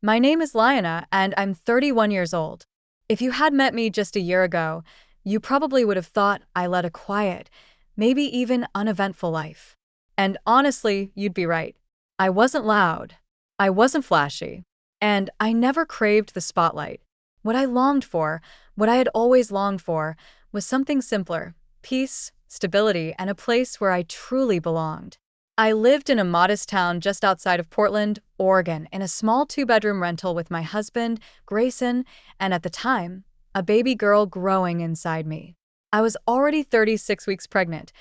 My name is Liana, and I'm 31 years old. If you had met me just a year ago, you probably would have thought I led a quiet, maybe even uneventful life. And honestly, you'd be right. I wasn't loud. I wasn't flashy. And I never craved the spotlight. What I longed for, what I had always longed for, was something simpler: peace, stability, and a place where I truly belonged. I lived in a modest town just outside of Portland, Oregon, in a small two-bedroom rental with my husband, Grayson, and at the time, a baby girl growing inside me. I was already 36 weeks pregnant,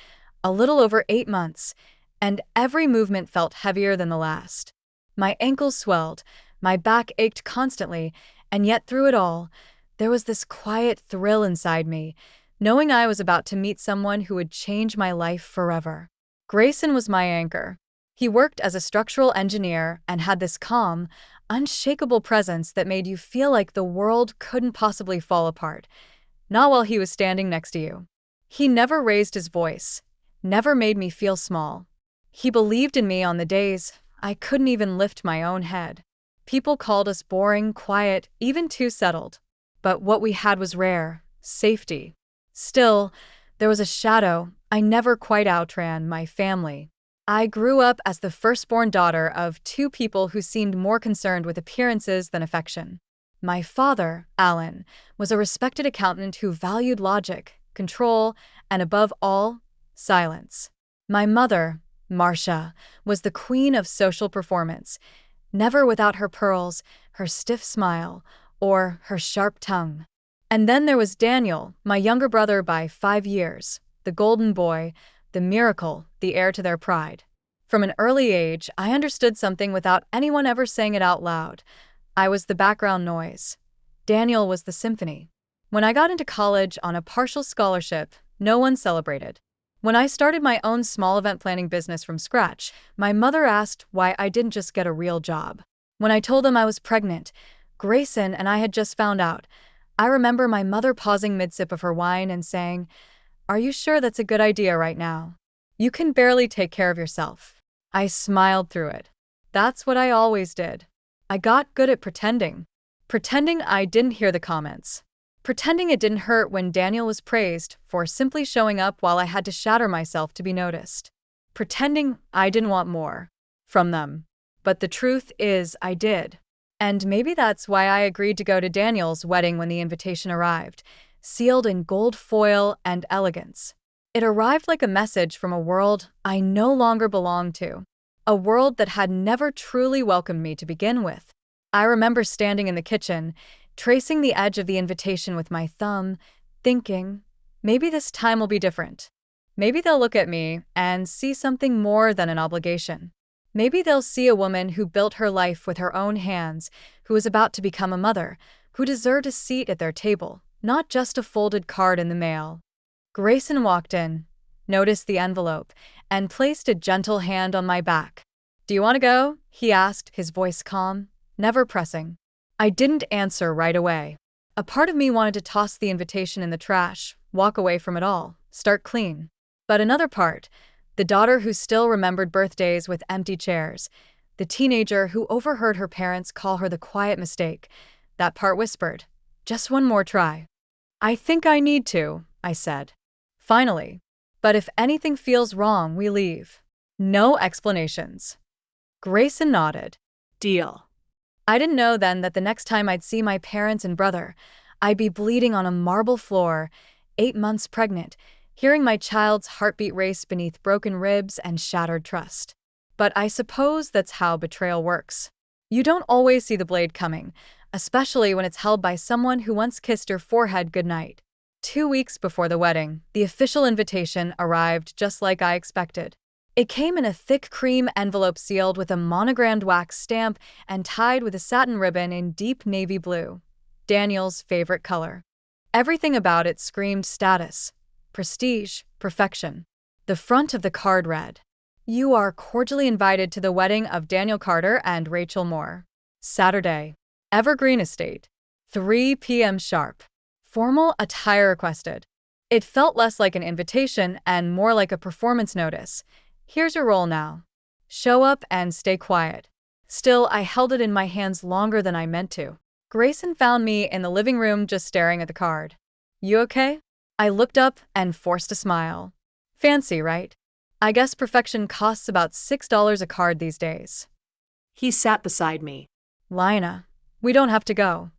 a little over 8 months, and every movement felt heavier than the last. My ankles swelled, my back ached constantly, and yet through it all, there was this quiet thrill inside me, knowing I was about to meet someone who would change my life forever. Grayson was my anchor. He worked as a structural engineer and had this calm, unshakable presence that made you feel like the world couldn't possibly fall apart, not while he was standing next to you. He never raised his voice, never made me feel small. He believed in me on the days I couldn't even lift my own head. People called us boring, quiet, even too settled. But what we had was rare: safety. Still, there was a shadow I never quite outran: my family. I grew up as the firstborn daughter of two people who seemed more concerned with appearances than affection. My father, Alan, was a respected accountant who valued logic, control, and above all, silence. My mother, Marcia, was the queen of social performance, never without her pearls, her stiff smile, or her sharp tongue. And then there was Daniel, my younger brother by 5 years, the golden boy, the miracle, the heir to their pride. From an early age, I understood something without anyone ever saying it out loud. I was the background noise. Daniel was the symphony. When I got into college on a partial scholarship, no one celebrated. When I started my own small event planning business from scratch, my mother asked why I didn't just get a real job. When I told them I was pregnant, Grayson and I had just found out, I remember my mother pausing mid-sip of her wine and saying, "Are you sure that's a good idea right now? You can barely take care of yourself." I smiled through it. That's what I always did. I got good at pretending. Pretending I didn't hear the comments. Pretending it didn't hurt when Daniel was praised for simply showing up while I had to shatter myself to be noticed. Pretending I didn't want more from them. But the truth is, I did. And maybe that's why I agreed to go to Daniel's wedding when the invitation arrived, sealed in gold foil and elegance. It arrived like a message from a world I no longer belonged to, a world that had never truly welcomed me to begin with. I remember standing in the kitchen, tracing the edge of the invitation with my thumb, thinking, maybe this time will be different. Maybe they'll look at me and see something more than an obligation. Maybe they'll see a woman who built her life with her own hands, who was about to become a mother, who deserved a seat at their table, not just a folded card in the mail. Grayson walked in, noticed the envelope, and placed a gentle hand on my back. "Do you want to go?" he asked, his voice calm, never pressing. I didn't answer right away. A part of me wanted to toss the invitation in the trash, walk away from it all, start clean. But another part, the daughter who still remembered birthdays with empty chairs, the teenager who overheard her parents call her the quiet mistake, that part whispered, "Just one more try." "I think I need to," I said. "Finally. But if anything feels wrong, we leave. No explanations." Grayson nodded. "Deal." I didn't know then that the next time I'd see my parents and brother, I'd be bleeding on a marble floor, 8 months pregnant, hearing my child's heartbeat race beneath broken ribs and shattered trust. But I suppose that's how betrayal works. You don't always see the blade coming, especially when it's held by someone who once kissed your forehead goodnight. 2 weeks before the wedding, the official invitation arrived just like I expected. It came in a thick cream envelope sealed with a monogrammed wax stamp and tied with a satin ribbon in deep navy blue, Daniel's favorite color. Everything about it screamed status, prestige, perfection. The front of the card read, "You are cordially invited to the wedding of Daniel Carter and Rachel Moore. Saturday, Evergreen Estate, 3 p.m. sharp. Formal attire requested." It felt less like an invitation and more like a performance notice. "Here's your role now. Show up and stay quiet. Still, I held it in my hands longer than I meant to. Grayson found me in the living room just staring at the card. You okay? I looked up and forced a smile. Fancy, right? I guess perfection costs about $6 a card these days. He sat beside me. Lina, we don't have to go.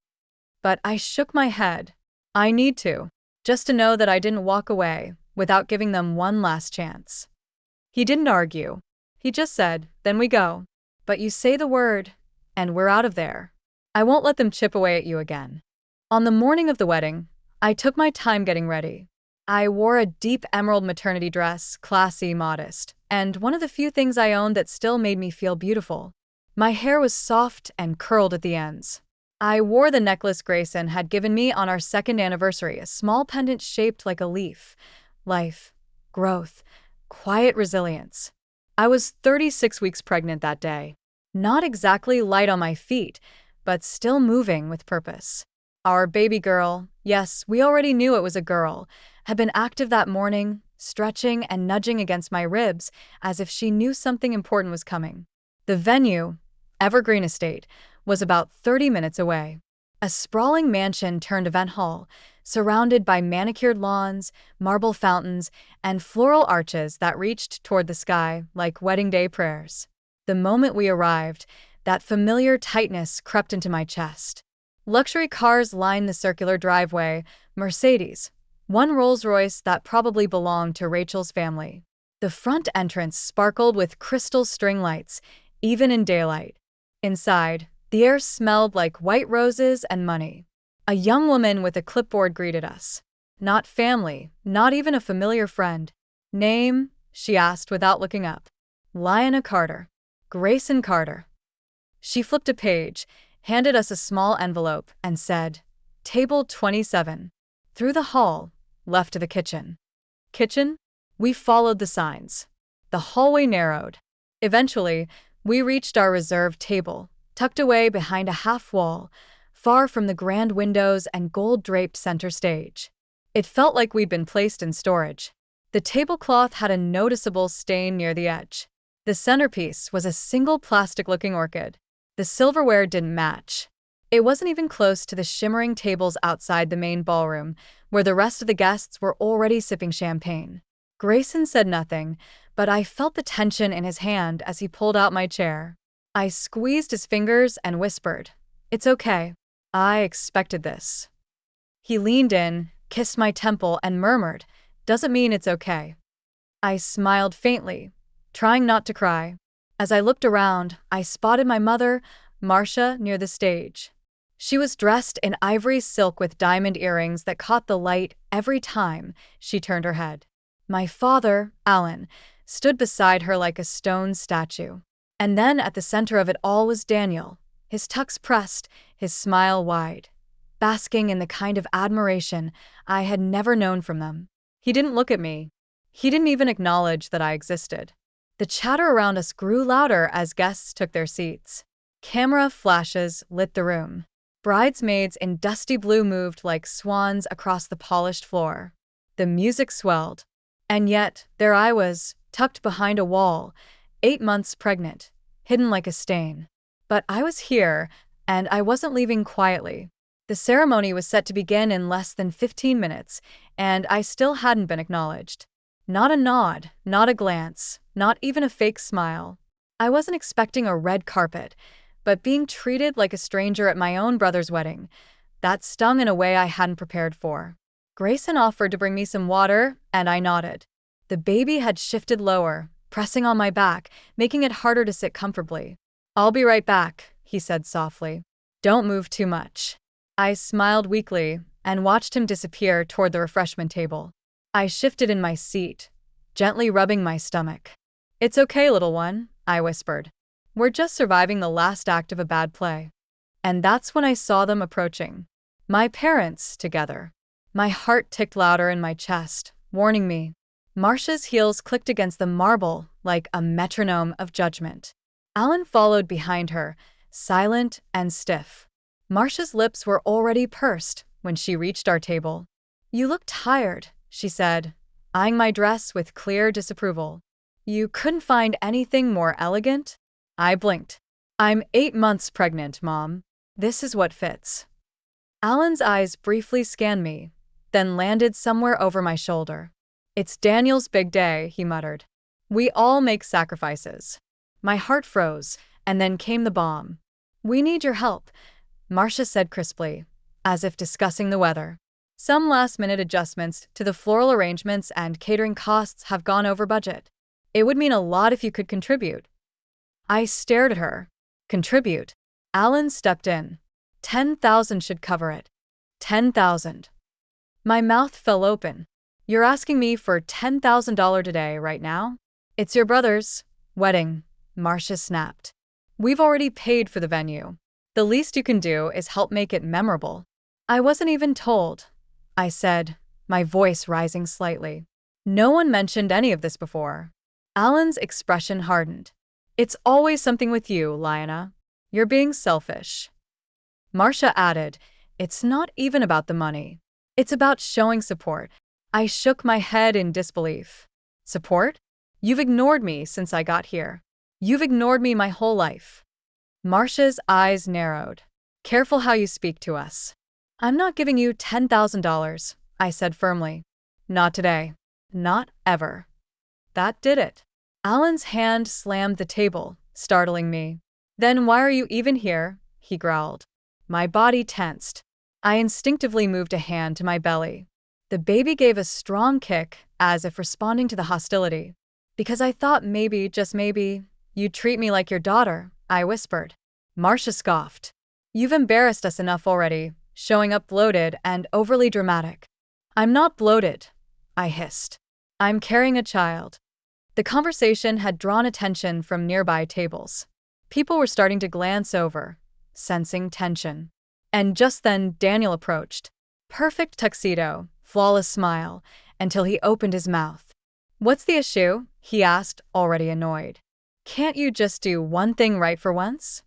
But I shook my head. I need to, just to know that I didn't walk away without giving them one last chance. He didn't argue. He just said, then we go. But you say the word, and we're out of there. I won't let them chip away at you again. On the morning of the wedding, I took my time getting ready. I wore a deep emerald maternity dress, classy, modest, and one of the few things I owned that still made me feel beautiful. My hair was soft and curled at the ends. I wore the necklace Grayson had given me on our second anniversary, a small pendant shaped like a leaf. Life, growth, quiet resilience. I was 36 weeks pregnant that day. Not exactly light on my feet, but still moving with purpose. Our baby girl, yes, we already knew it was a girl, had been active that morning, stretching and nudging against my ribs as if she knew something important was coming. The venue, Evergreen Estate, was about 30 minutes away. A sprawling mansion turned event hall, surrounded by manicured lawns, marble fountains, and floral arches that reached toward the sky like wedding day prayers. The moment we arrived, that familiar tightness crept into my chest. Luxury cars lined the circular driveway, Mercedes, one Rolls-Royce that probably belonged to Rachel's family. The front entrance sparkled with crystal string lights, even in daylight. Inside, the air smelled like white roses and money. A young woman with a clipboard greeted us. Not family, not even a familiar friend. Name? She asked without looking up. Lina Carter. Grayson Carter. She flipped a page, handed us a small envelope, and said, Table 27. Through the hall, left to the kitchen. Kitchen? We followed the signs. The hallway narrowed. Eventually, we reached our reserved table, tucked away behind a half wall, far from the grand windows and gold-draped center stage. It felt like we'd been placed in storage. The tablecloth had a noticeable stain near the edge. The centerpiece was a single plastic-looking orchid. The silverware didn't match. It wasn't even close to the shimmering tables outside the main ballroom, where the rest of the guests were already sipping champagne. Grayson said nothing, but I felt the tension in his hand as he pulled out my chair. I squeezed his fingers and whispered, It's okay. I expected this. He leaned in, kissed my temple, and murmured, Doesn't mean it's okay. I smiled faintly, trying not to cry. As I looked around, I spotted my mother, Marcia, near the stage. She was dressed in ivory silk with diamond earrings that caught the light every time she turned her head. My father, Alan, stood beside her like a stone statue. And then at the center of it all was Daniel, his tux pressed, his smile wide, basking in the kind of admiration I had never known from them. He didn't look at me. He didn't even acknowledge that I existed. The chatter around us grew louder as guests took their seats. Camera flashes lit the room. Bridesmaids in dusty blue moved like swans across the polished floor. The music swelled. And yet, there I was, tucked behind a wall, 8 months pregnant, hidden like a stain. But I was here, and I wasn't leaving quietly. The ceremony was set to begin in less than 15 minutes, and I still hadn't been acknowledged. Not a nod, not a glance, not even a fake smile. I wasn't expecting a red carpet, but being treated like a stranger at my own brother's wedding, that stung in a way I hadn't prepared for. Grayson offered to bring me some water, and I nodded. The baby had shifted lower, pressing on my back, making it harder to sit comfortably. I'll be right back, he said softly. Don't move too much. I smiled weakly and watched him disappear toward the refreshment table. I shifted in my seat, gently rubbing my stomach. It's okay, little one, I whispered. We're just surviving the last act of a bad play. And that's when I saw them approaching. My parents, together. My heart ticked louder in my chest, warning me. Marcia's heels clicked against the marble like a metronome of judgment. Alan followed behind her, silent and stiff. Marcia's lips were already pursed when she reached our table. You look tired, she said, eyeing my dress with clear disapproval. You couldn't find anything more elegant? I blinked. I'm 8 months pregnant, Mom. This is what fits. Alan's eyes briefly scanned me, then landed somewhere over my shoulder. It's Daniel's big day, he muttered. We all make sacrifices. My heart froze, and then came the bomb. We need your help, Marcia said crisply, as if discussing the weather. Some last-minute adjustments to the floral arrangements and catering costs have gone over budget. It would mean a lot if you could contribute. I stared at her. Contribute. Alan stepped in. 10,000 should cover it. 10,000. My mouth fell open. You're asking me for $10,000 today, right now? It's your brother's wedding, Marcia snapped. We've already paid for the venue. The least you can do is help make it memorable. I wasn't even told, I said, my voice rising slightly. No one mentioned any of this before. Alan's expression hardened. It's always something with you, Lyanna. You're being selfish. Marcia added, it's not even about the money. It's about showing support. I shook my head in disbelief. Support? You've ignored me since I got here. You've ignored me my whole life. Marcia's eyes narrowed. Careful how you speak to us. I'm not giving you $10,000, I said firmly. Not today. Not ever. That did it. Alan's hand slammed the table, startling me. Then why are you even here? He growled. My body tensed. I instinctively moved a hand to my belly. The baby gave a strong kick, as if responding to the hostility. Because I thought maybe, just maybe, you'd treat me like your daughter, I whispered. Marcia scoffed. You've embarrassed us enough already, showing up bloated and overly dramatic. I'm not bloated, I hissed. I'm carrying a child. The conversation had drawn attention from nearby tables. People were starting to glance over, sensing tension. And just then Daniel approached. Perfect tuxedo, flawless smile, until he opened his mouth. What's the issue? He asked, already annoyed. Can't you just do one thing right for once?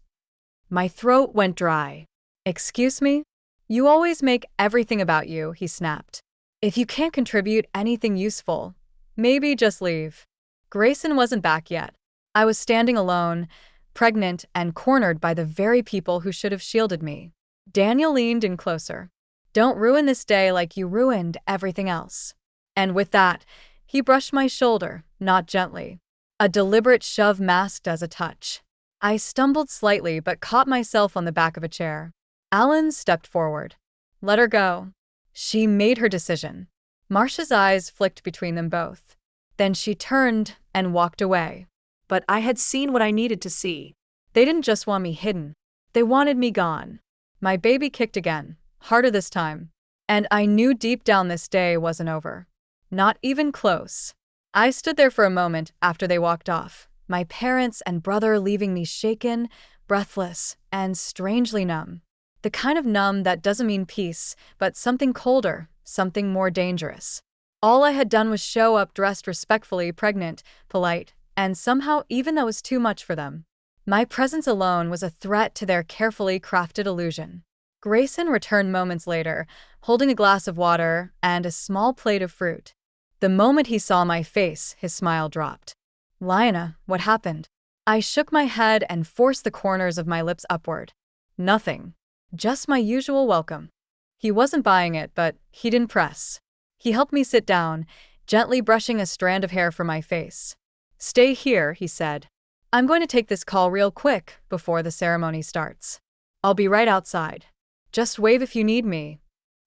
My throat went dry. Excuse me? You always make everything about you, he snapped. If you can't contribute anything useful, maybe just leave. Grayson wasn't back yet. I was standing alone, pregnant and cornered by the very people who should have shielded me. Daniel leaned in closer. Don't ruin this day like you ruined everything else. And with that, he brushed my shoulder, not gently. A deliberate shove masked as a touch. I stumbled slightly but caught myself on the back of a chair. Alan stepped forward. Let her go. She made her decision. Marcia's eyes flicked between them both. Then she turned and walked away. But I had seen what I needed to see. They didn't just want me hidden. They wanted me gone. My baby kicked again, harder this time. And I knew deep down this day wasn't over. Not even close. I stood there for a moment after they walked off, my parents and brother leaving me shaken, breathless, and strangely numb. The kind of numb that doesn't mean peace, but something colder, something more dangerous. All I had done was show up dressed respectfully, pregnant, polite, and somehow even that was too much for them. My presence alone was a threat to their carefully crafted illusion. Grayson returned moments later, holding a glass of water and a small plate of fruit. The moment he saw my face, his smile dropped. Lyanna, what happened? I shook my head and forced the corners of my lips upward. Nothing. Just my usual welcome. He wasn't buying it, but he didn't press. He helped me sit down, gently brushing a strand of hair from my face. Stay here, he said. I'm going to take this call real quick before the ceremony starts. I'll be right outside. Just wave if you need me.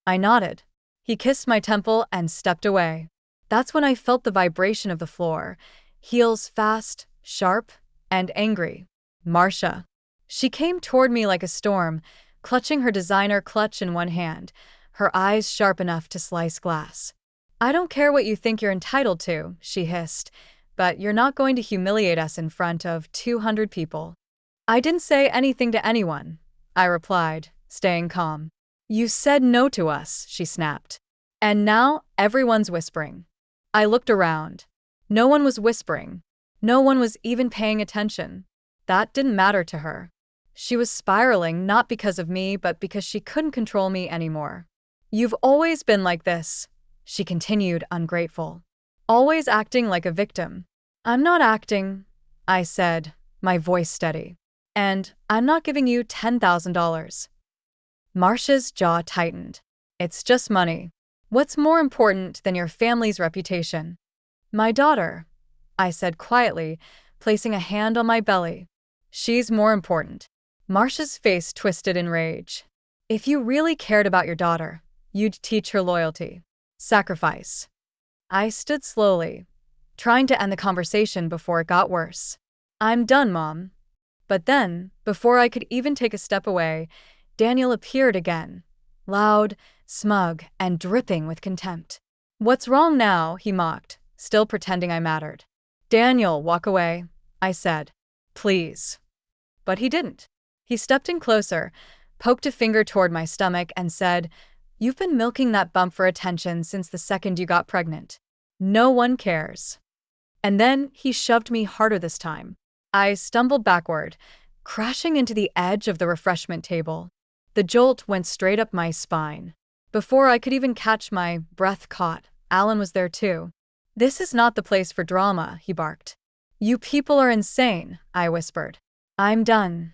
I nodded. He kissed my temple and stepped away. That's when I felt the vibration of the floor, heels fast, sharp, and angry. Marcia. She came toward me like a storm, clutching her designer clutch in one hand, her eyes sharp enough to slice glass. I don't care what you think you're entitled to, she hissed, but you're not going to humiliate us in front of 200 people. I didn't say anything to anyone, I replied, staying calm. You said no to us, she snapped. And now everyone's whispering. I looked around. No one was whispering. No one was even paying attention. That didn't matter to her. She was spiraling not because of me, but because she couldn't control me anymore. You've always been like this, she continued, ungrateful. Always acting like a victim. I'm not acting, I said, my voice steady. And I'm not giving you $10,000. Marcia's jaw tightened. It's just money. What's more important than your family's reputation? My daughter, I said quietly, placing a hand on my belly. She's more important. Marcia's face twisted in rage. If you really cared about your daughter, you'd teach her loyalty. Sacrifice. I stood slowly, trying to end the conversation before it got worse. I'm done, Mom. But then, before I could even take a step away, Daniel appeared again, loud, smug, and dripping with contempt. What's wrong now? He mocked, still pretending I mattered. Daniel, walk away, I said. Please. But he didn't. He stepped in closer, poked a finger toward my stomach, and said, You've been milking that bump for attention since the second you got pregnant. No one cares. And then he shoved me harder this time. I stumbled backward, crashing into the edge of the refreshment table. The jolt went straight up my spine. Before I could even catch my breath caught, Alan was there too. This is not the place for drama, he barked. You people are insane, I whispered. I'm done.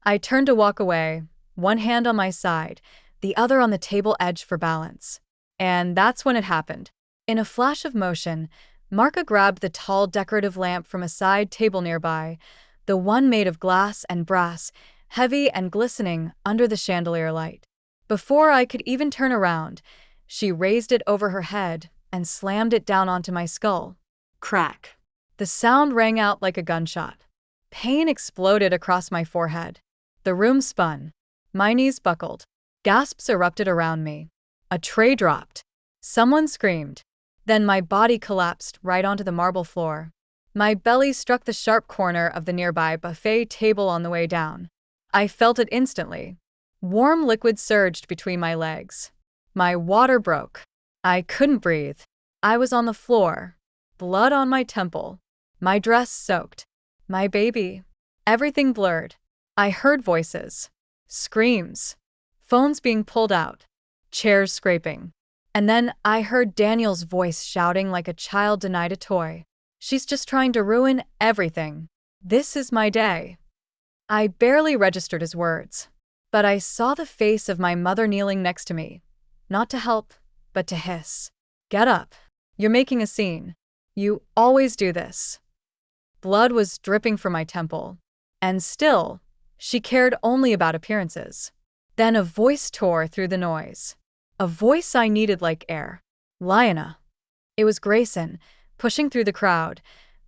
I turned to walk away, one hand on my side, the other on the table edge for balance. And that's when it happened. In a flash of motion, Marka grabbed the tall decorative lamp from a side table nearby, the one made of glass and brass, heavy and glistening under the chandelier light. Before I could even turn around, she raised it over her head and slammed it down onto my skull. Crack. The sound rang out like a gunshot. Pain exploded across my forehead. The room spun. My knees buckled. Gasps erupted around me. A tray dropped. Someone screamed. Then my body collapsed right onto the marble floor. My belly struck the sharp corner of the nearby buffet table on the way down. I felt it instantly. Warm liquid surged between my legs. My water broke. I couldn't breathe. I was on the floor, blood on my temple, my dress soaked, my baby. Everything blurred. I heard voices, screams, phones being pulled out, chairs scraping. And then I heard Daniel's voice shouting like a child denied a toy. She's just trying to ruin everything. This is my day. I barely registered his words, but I saw the face of my mother kneeling next to me, not to help, but to hiss. Get up. You're making a scene. You always do this. Blood was dripping from my temple. And still, she cared only about appearances. Then a voice tore through the noise. A voice I needed like air. Lyanna. It was Grayson, pushing through the crowd,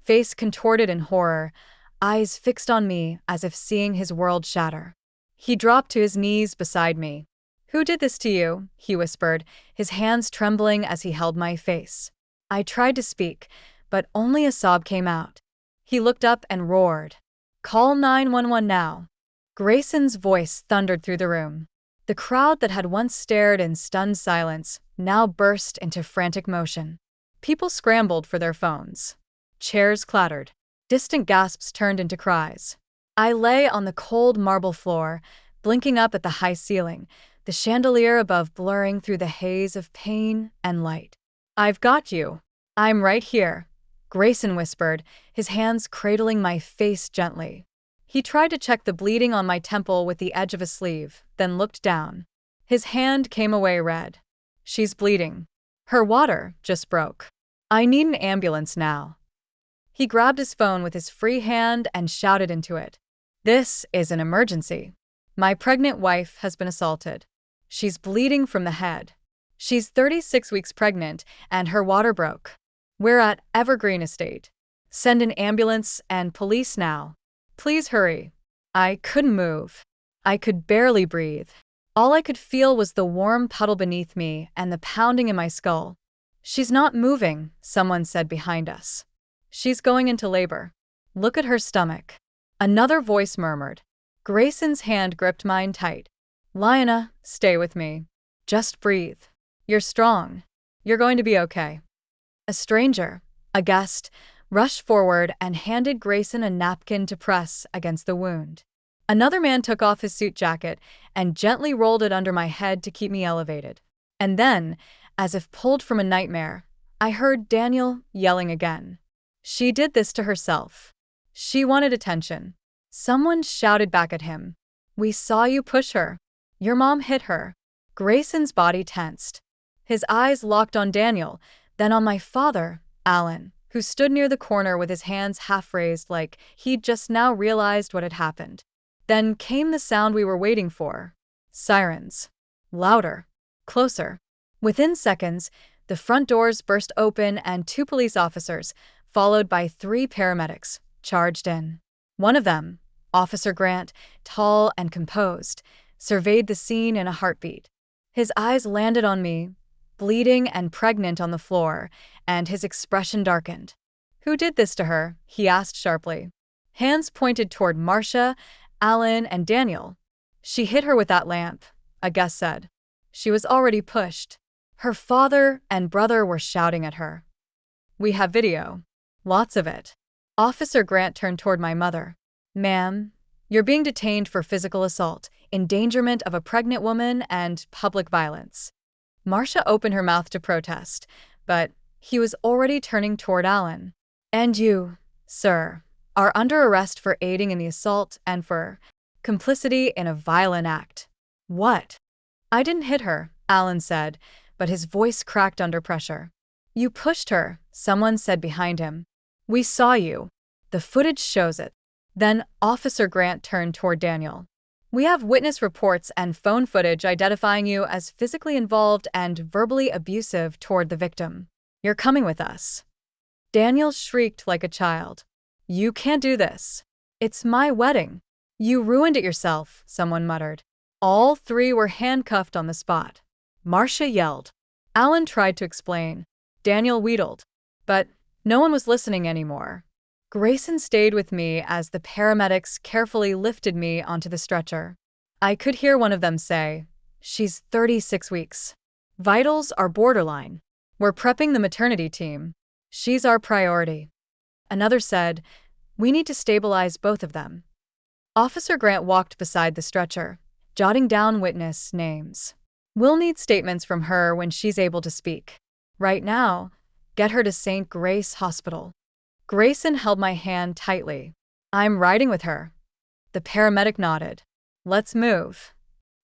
face contorted in horror, eyes fixed on me as if seeing his world shatter. He dropped to his knees beside me. Who did this to you? He whispered, his hands trembling as he held my face. I tried to speak, but only a sob came out. He looked up and roared. Call 911 now. Grayson's voice thundered through the room. The crowd that had once stared in stunned silence now burst into frantic motion. People scrambled for their phones. Chairs clattered. Distant gasps turned into cries. I lay on the cold marble floor, blinking up at the high ceiling, the chandelier above blurring through the haze of pain and light. I've got you. I'm right here, Grayson whispered, his hands cradling my face gently. He tried to check the bleeding on my temple with the edge of a sleeve, then looked down. His hand came away red. She's bleeding. Her water just broke. I need an ambulance now. He grabbed his phone with his free hand and shouted into it. This is an emergency. My pregnant wife has been assaulted. She's bleeding from the head. She's 36 weeks pregnant and her water broke. We're at Evergreen Estate. Send an ambulance and police now. Please hurry. I couldn't move. I could barely breathe. All I could feel was the warm puddle beneath me and the pounding in my skull. She's not moving, someone said behind us. She's going into labor. Look at her stomach. Another voice murmured. Grayson's hand gripped mine tight. Lyanna, stay with me. Just breathe. You're strong. You're going to be okay. A stranger, a guest, rushed forward and handed Grayson a napkin to press against the wound. Another man took off his suit jacket and gently rolled it under my head to keep me elevated. And then, as if pulled from a nightmare, I heard Daniel yelling again. She did this to herself. She wanted attention. Someone shouted back at him. "We saw you push her. Your mom hit her." Grayson's body tensed. His eyes locked on Daniel, then on my father, Alan, who stood near the corner with his hands half raised like he'd just now realized what had happened. Then came the sound we were waiting for. Sirens. Louder. Closer. Within seconds, the front doors burst open and 2 police officers, followed by 3 paramedics, charged in. One of them, Officer Grant, tall and composed, surveyed the scene in a heartbeat. His eyes landed on me, bleeding and pregnant on the floor, and his expression darkened. "Who did this to her?" he asked sharply. Hands pointed toward Marcia, Alan, and Daniel. "She hit her with that lamp," a guest said. "She was already pushed." Her father and brother were shouting at her. "We have video. Lots of it." Officer Grant turned toward my mother. "Ma'am, you're being detained for physical assault, endangerment of a pregnant woman, and public violence." Marcia opened her mouth to protest, but he was already turning toward Alan. "And you, sir, are under arrest for aiding in the assault and for complicity in a violent act." "What?" "I didn't hit her," Alan said, but his voice cracked under pressure. "You pushed her," someone said behind him. "We saw you. The footage shows it." Then Officer Grant turned toward Daniel. "We have witness reports and phone footage identifying you as physically involved and verbally abusive toward the victim. You're coming with us." Daniel shrieked like a child. "You can't do this. It's my wedding." "You ruined it yourself," someone muttered. All 3 were handcuffed on the spot. Marcia yelled. Alan tried to explain. Daniel wheedled. But no one was listening anymore. Grayson stayed with me as the paramedics carefully lifted me onto the stretcher. I could hear one of them say, "She's 36 weeks. Vitals are borderline. We're prepping the maternity team. She's our priority." Another said, "We need to stabilize both of them." Officer Grant walked beside the stretcher, jotting down witness names. "We'll need statements from her when she's able to speak. Right now, get her to St. Grace Hospital." Grayson held my hand tightly. "I'm riding with her." The paramedic nodded. "Let's move."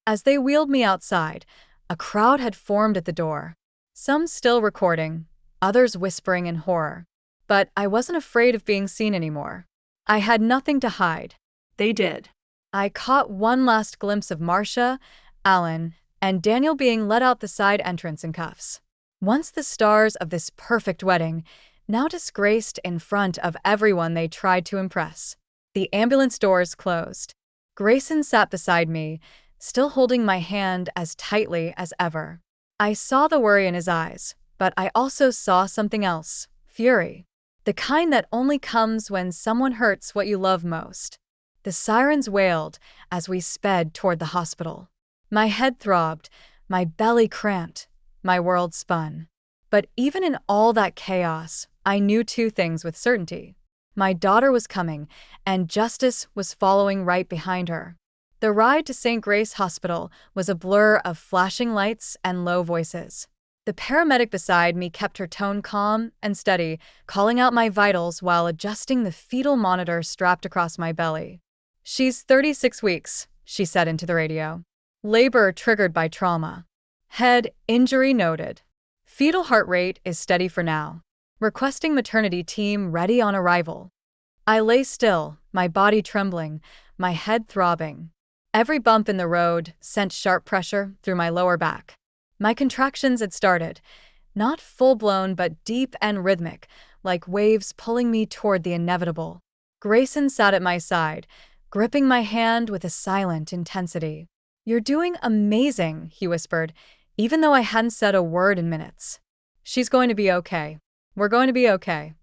As they wheeled me outside, a crowd had formed at the door. Some still recording, others whispering in horror. But I wasn't afraid of being seen anymore. I had nothing to hide. They did. I caught one last glimpse of Marcia, Alan, and Daniel being led out the side entrance in cuffs. Once the stars of this perfect wedding, now disgraced in front of everyone they tried to impress. The ambulance doors closed. Grayson sat beside me, still holding my hand as tightly as ever. I saw the worry in his eyes, but I also saw something else, fury. The kind that only comes when someone hurts what you love most. The sirens wailed as we sped toward the hospital. My head throbbed, my belly cramped, my world spun. But even in all that chaos, I knew 2 things with certainty. My daughter was coming, and justice was following right behind her. The ride to St. Grace Hospital was a blur of flashing lights and low voices. The paramedic beside me kept her tone calm and steady, calling out my vitals while adjusting the fetal monitor strapped across my belly. "She's 36 weeks, she said into the radio. "Labor triggered by trauma. Head injury noted. Fetal heart rate is steady for now. Requesting maternity team ready on arrival." I lay still, my body trembling, my head throbbing. Every bump in the road sent sharp pressure through my lower back. My contractions had started, not full-blown but deep and rhythmic, like waves pulling me toward the inevitable. Grayson sat at my side, gripping my hand with a silent intensity. "You're doing amazing," he whispered, even though I hadn't said a word in minutes. "She's going to be okay. We're going to be okay."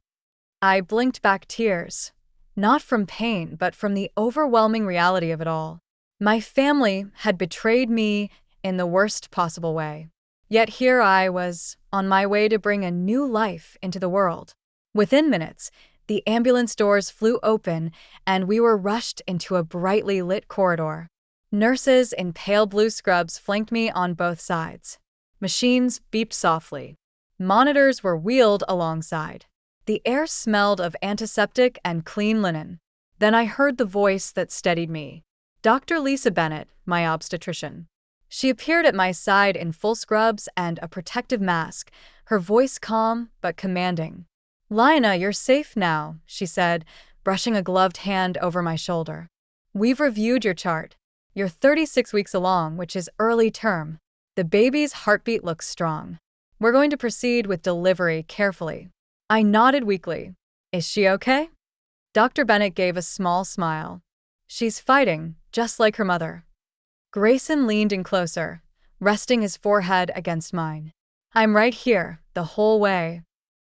I blinked back tears, not from pain but from the overwhelming reality of it all. My family had betrayed me in the worst possible way. Yet here I was, on my way to bring a new life into the world. Within minutes, the ambulance doors flew open and we were rushed into a brightly lit corridor. Nurses in pale blue scrubs flanked me on both sides. Machines beeped softly. Monitors were wheeled alongside. The air smelled of antiseptic and clean linen. Then I heard the voice that steadied me. Dr. Lisa Bennett, my obstetrician. She appeared at my side in full scrubs and a protective mask, her voice calm but commanding. "Lina, you're safe now," she said, brushing a gloved hand over my shoulder. "We've reviewed your chart. You're 36 weeks along, which is early term. The baby's heartbeat looks strong. We're going to proceed with delivery carefully." I nodded weakly. "Is she okay?" Dr. Bennett gave a small smile. "She's fighting, just like her mother." Grayson leaned in closer, resting his forehead against mine. "I'm right here, the whole way."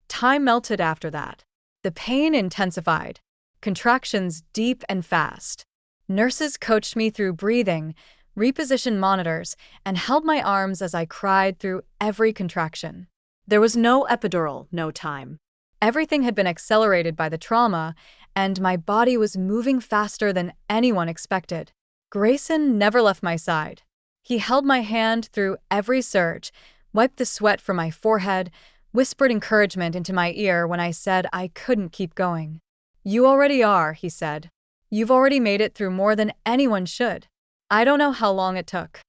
Time melted after that. The pain intensified, contractions deep and fast. Nurses coached me through breathing, repositioned monitors, and held my arms as I cried through every contraction. There was no epidural, no time. Everything had been accelerated by the trauma, and my body was moving faster than anyone expected. Grayson never left my side. He held my hand through every surge, wiped the sweat from my forehead, whispered encouragement into my ear when I said I couldn't keep going. "You already are," he said. "You've already made it through more than anyone should." I don't know how long it took.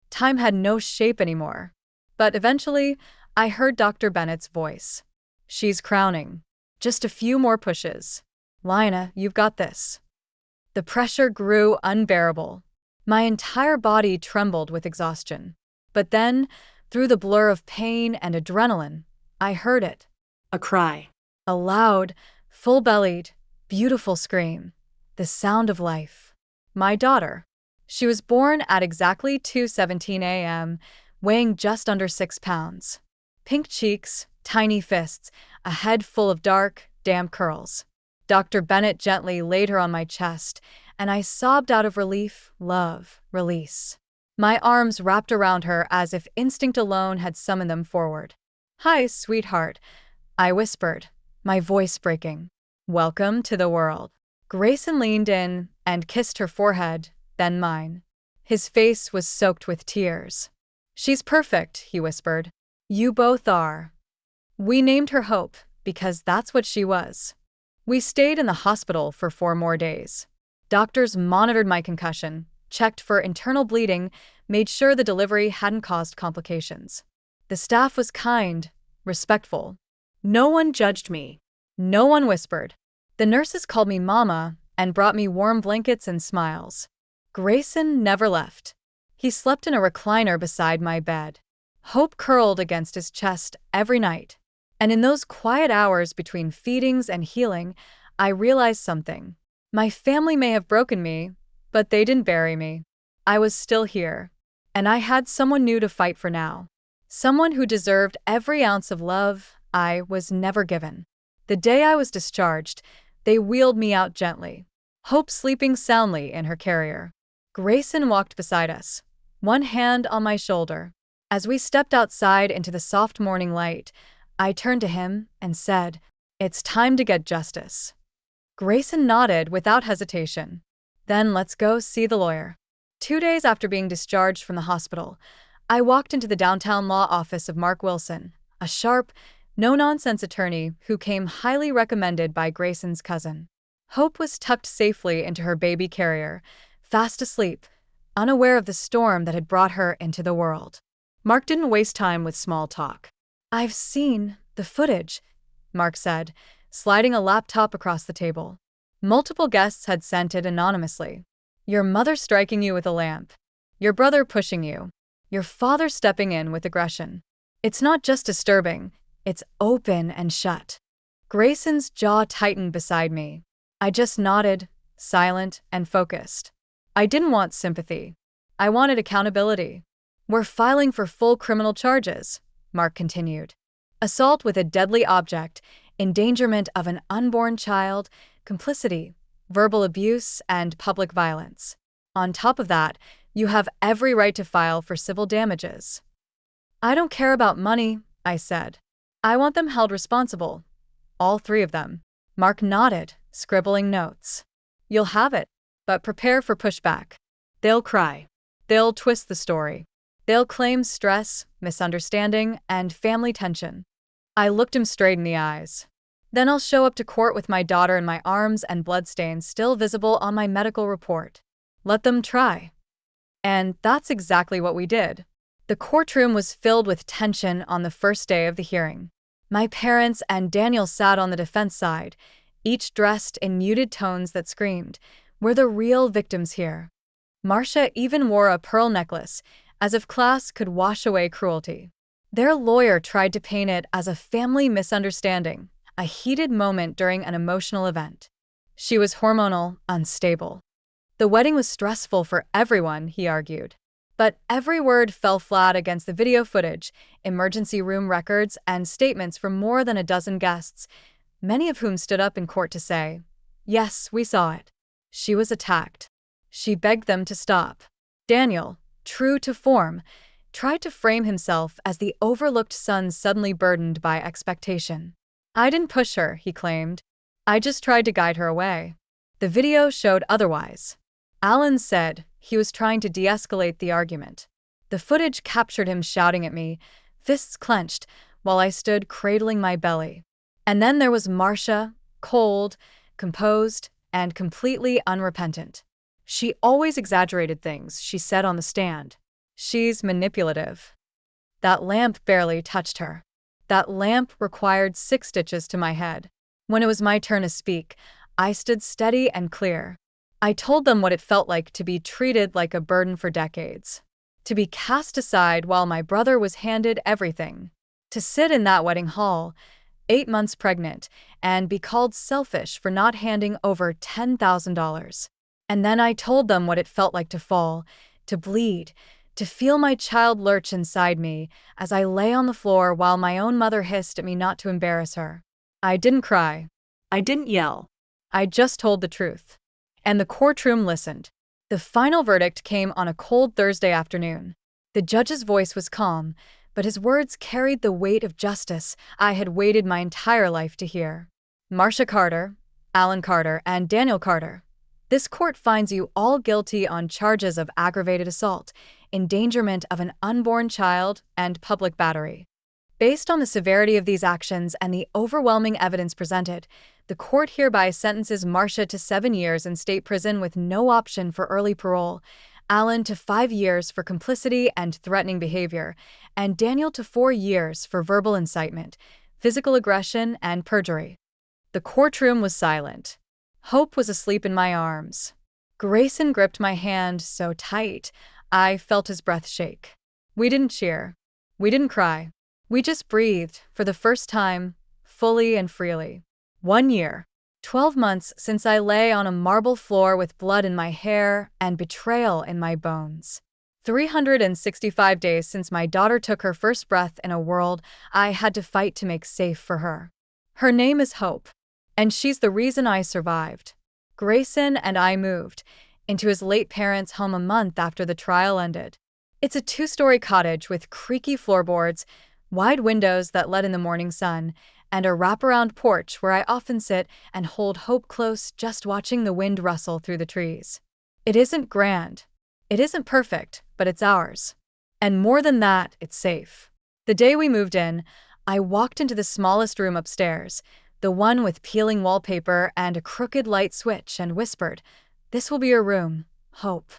Time had no shape anymore. But eventually, I heard Dr. Bennett's voice. "She's crowning. Just a few more pushes. Lina, you've got this." The pressure grew unbearable. My entire body trembled with exhaustion. But then, through the blur of pain and adrenaline, I heard it. A cry. A loud, full-bellied, beautiful scream. The sound of life. My daughter. She was born at exactly 2:17 a.m., weighing just under 6 pounds. Pink cheeks, tiny fists, a head full of dark, damp curls. Dr. Bennett gently laid her on my chest, and I sobbed out of relief, love, release. My arms wrapped around her as if instinct alone had summoned them forward. "Hi, sweetheart," I whispered, my voice breaking. "Welcome to the world." Grayson leaned in and kissed her forehead, then mine. His face was soaked with tears. "She's perfect," he whispered. "You both are." We named her Hope, because that's what she was. We stayed in the hospital for 4 more days. Doctors monitored my concussion, checked for internal bleeding, made sure the delivery hadn't caused complications. The staff was kind, respectful. No one judged me. No one whispered. The nurses called me Mama and brought me warm blankets and smiles. Grayson never left. He slept in a recliner beside my bed. Hope curled against his chest every night. And in those quiet hours between feedings and healing, I realized something. My family may have broken me, but they didn't bury me. I was still here. And I had someone new to fight for now. Someone who deserved every ounce of love I was never given. The day I was discharged, they wheeled me out gently. Hope sleeping soundly in her carrier. Grayson walked beside us, one hand on my shoulder. As we stepped outside into the soft morning light, I turned to him and said, "It's time to get justice." Grayson nodded without hesitation. "Then let's go see the lawyer." 2 days after being discharged from the hospital, I walked into the downtown law office of Mark Wilson, a sharp, no-nonsense attorney who came highly recommended by Grayson's cousin. Hope was tucked safely into her baby carrier, fast asleep, unaware of the storm that had brought her into the world. Mark didn't waste time with small talk. "I've seen the footage," Mark said, sliding a laptop across the table. Multiple guests had sent it anonymously. Your mother striking you with a lamp. Your brother pushing you. Your father stepping in with aggression. It's not just disturbing, it's open and shut. Grayson's jaw tightened beside me. I just nodded, silent and focused. I didn't want sympathy. I wanted accountability. "We're filing for full criminal charges," Mark continued. "Assault with a deadly object, endangerment of an unborn child, complicity, verbal abuse, and public violence. On top of that, you have every right to file for civil damages." "I don't care about money," I said. "I want them held responsible. All 3 of them." Mark nodded, scribbling notes. "You'll have it, but prepare for pushback. They'll cry. They'll twist the story. They'll claim stress, misunderstanding, and family tension." I looked him straight in the eyes. Then I'll show up to court with my daughter in my arms and bloodstains still visible on my medical report. Let them try. And that's exactly what we did. The courtroom was filled with tension on the first day of the hearing. My parents and Daniel sat on the defense side, each dressed in muted tones that screamed, "We're the real victims here." Marcia even wore a pearl necklace, as if class could wash away cruelty. Their lawyer tried to paint it as a family misunderstanding, a heated moment during an emotional event. She was hormonal, unstable. The wedding was stressful for everyone, he argued. But every word fell flat against the video footage, emergency room records, and statements from more than a dozen guests, many of whom stood up in court to say, "Yes, we saw it." She was attacked. She begged them to stop. Daniel, true to form, tried to frame himself as the overlooked son suddenly burdened by expectation. "I didn't push her," he claimed. "I just tried to guide her away." The video showed otherwise. Alan said he was trying to de-escalate the argument. The footage captured him shouting at me, fists clenched, while I stood cradling my belly. And then there was Marcia, cold, composed, and completely unrepentant. "She always exaggerated things," she said on the stand. "She's manipulative." That lamp barely touched her. That lamp required 6 stitches to my head. When it was my turn to speak, I stood steady and clear. I told them what it felt like to be treated like a burden for decades. To be cast aside while my brother was handed everything. To sit in that wedding hall, 8 months pregnant, and be called selfish for not handing over $10,000. And then I told them what it felt like to fall, to bleed, to feel my child lurch inside me as I lay on the floor while my own mother hissed at me not to embarrass her. I didn't cry. I didn't yell. I just told the truth. And the courtroom listened. The final verdict came on a cold Thursday afternoon. The judge's voice was calm, but his words carried the weight of justice I had waited my entire life to hear. "Marcia Carter, Alan Carter, and Daniel Carter, this court finds you all guilty on charges of aggravated assault, endangerment of an unborn child, and public battery. Based on the severity of these actions and the overwhelming evidence presented, the court hereby sentences Marcia to 7 years in state prison with no option for early parole, Alan to 5 years for complicity and threatening behavior, and Daniel to 4 years for verbal incitement, physical aggression, and perjury." The courtroom was silent. Hope was asleep in my arms. Grayson gripped my hand so tight, I felt his breath shake. We didn't cheer. We didn't cry. We just breathed, for the first time, fully and freely. 1 year, 12 months since I lay on a marble floor with blood in my hair and betrayal in my bones. 365 days since my daughter took her first breath in a world I had to fight to make safe for her. Her name is Hope, and she's the reason I survived. Grayson and I moved into his late parents' home a month after the trial ended. It's a 2-story cottage with creaky floorboards, wide windows that let in the morning sun, and a wraparound porch where I often sit and hold Hope close just watching the wind rustle through the trees. It isn't grand. It isn't perfect, but it's ours. And more than that, it's safe. The day we moved in, I walked into the smallest room upstairs, the one with peeling wallpaper and a crooked light switch, and whispered, "This will be your room, Hope."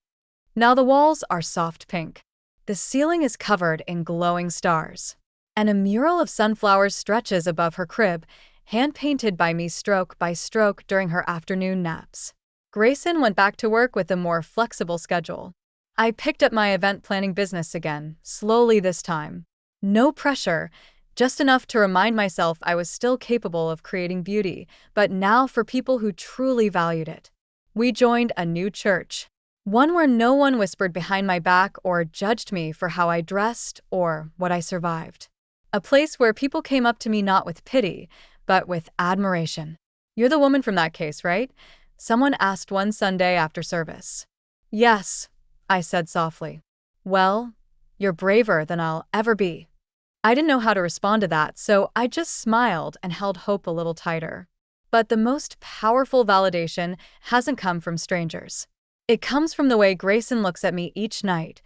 Now the walls are soft pink. The ceiling is covered in glowing stars. And a mural of sunflowers stretches above her crib, hand-painted by me stroke by stroke during her afternoon naps. Grayson went back to work with a more flexible schedule. I picked up my event planning business again, slowly this time. No pressure, just enough to remind myself I was still capable of creating beauty, but now for people who truly valued it. We joined a new church. One where no one whispered behind my back or judged me for how I dressed or what I survived. A place where people came up to me not with pity, but with admiration. "You're the woman from that case, right?" someone asked one Sunday after service. "Yes," I said softly. "Well, you're braver than I'll ever be." I didn't know how to respond to that, so I just smiled and held Hope a little tighter. But the most powerful validation hasn't come from strangers. It comes from the way Grayson looks at me each night,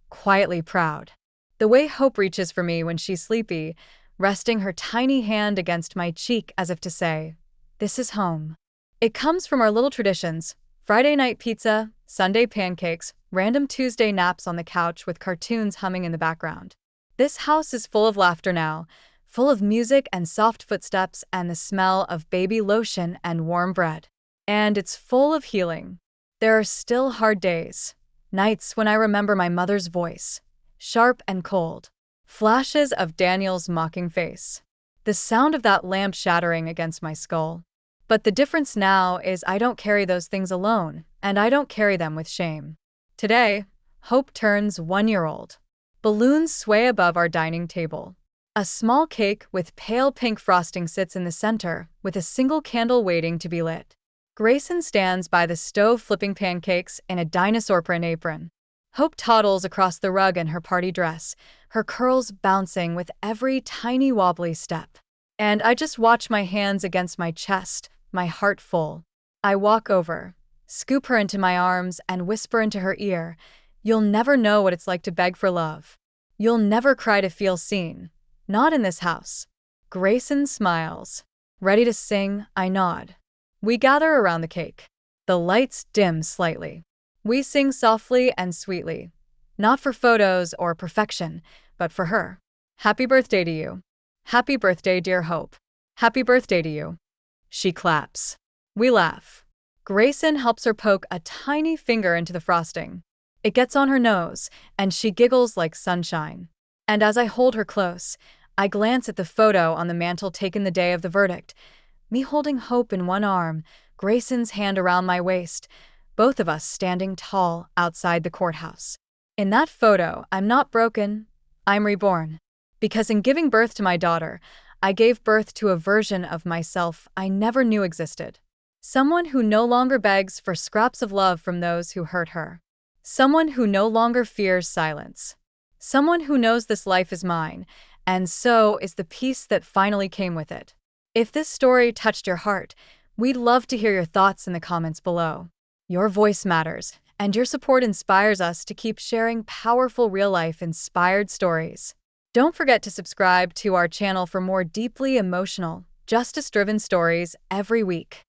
quietly proud. The way Hope reaches for me when she's sleepy, resting her tiny hand against my cheek as if to say, "This is home." It comes from our little traditions: Friday night pizza, Sunday pancakes, random Tuesday naps on the couch with cartoons humming in the background. This house is full of laughter now, full of music and soft footsteps and the smell of baby lotion and warm bread. And it's full of healing. There are still hard days, nights when I remember my mother's voice, sharp and cold, flashes of Daniel's mocking face, the sound of that lamp shattering against my skull. But the difference now is I don't carry those things alone, and I don't carry them with shame. Today, Hope turns 1 year old. Balloons sway above our dining table. A small cake with pale pink frosting sits in the center, with a single candle waiting to be lit. Grayson stands by the stove flipping pancakes in a dinosaur print apron. Hope toddles across the rug in her party dress, her curls bouncing with every tiny wobbly step. And I just watch my hands against my chest, my heart full. I walk over, scoop her into my arms, and whisper into her ear, "You'll never know what it's like to beg for love. You'll never cry to feel seen. Not in this house." Grayson smiles. Ready to sing, I nod. We gather around the cake. The lights dim slightly. We sing softly and sweetly. Not for photos or perfection, but for her. "Happy birthday to you. Happy birthday, dear Hope. Happy birthday to you." She claps. We laugh. Grayson helps her poke a tiny finger into the frosting. It gets on her nose, and she giggles like sunshine. And as I hold her close, I glance at the photo on the mantel taken the day of the verdict. Me holding Hope in one arm, Grayson's hand around my waist, both of us standing tall outside the courthouse. In that photo, I'm not broken, I'm reborn. Because in giving birth to my daughter, I gave birth to a version of myself I never knew existed. Someone who no longer begs for scraps of love from those who hurt her. Someone who no longer fears silence. Someone who knows this life is mine, and so is the peace that finally came with it. If this story touched your heart, we'd love to hear your thoughts in the comments below. Your voice matters, and your support inspires us to keep sharing powerful real-life inspired stories. Don't forget to subscribe to our channel for more deeply emotional, justice-driven stories every week.